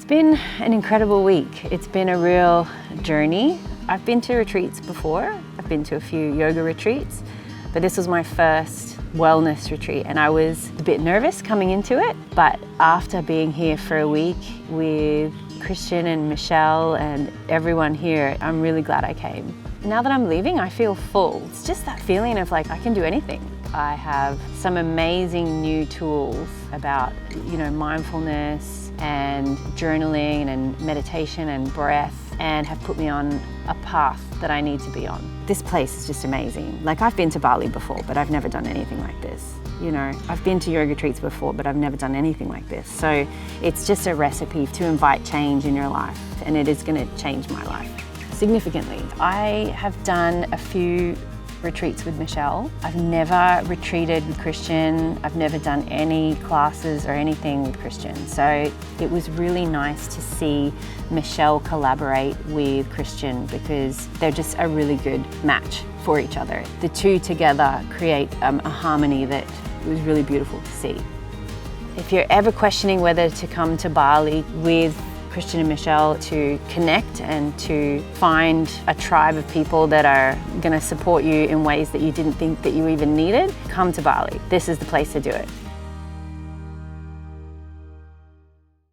been an incredible week. It's been a real journey. I've been to retreats before. I've been to a few yoga retreats, but this was my first wellness retreat and I was a bit nervous coming into it. But after being here for a week with Christian and Michelle and everyone here, I'm really glad I came. Now that I'm leaving, I feel full. It's just that feeling of like I can do anything. I have some amazing new tools about, mindfulness and journaling and meditation and breath, and have put me on a path that I need to be on. This place is just amazing. Like, I've been to Bali before, but I've never done anything like this. I've been to yoga retreats before, but I've never done anything like this. So it's just a recipe to invite change in your life, and it is going to change my life significantly. I have done a few retreats with Michelle. I've never retreated with Christian. I've never done any classes or anything with Christian. So it was really nice to see Michelle collaborate with Christian because they're just a really good match for each other. The two together create a harmony that was really beautiful to see. If you're ever questioning whether to come to Bali with Christian and Michelle to connect and to find a tribe of people that are going to support you in ways that you didn't think that you even needed, come to Bali. This is the place to do it.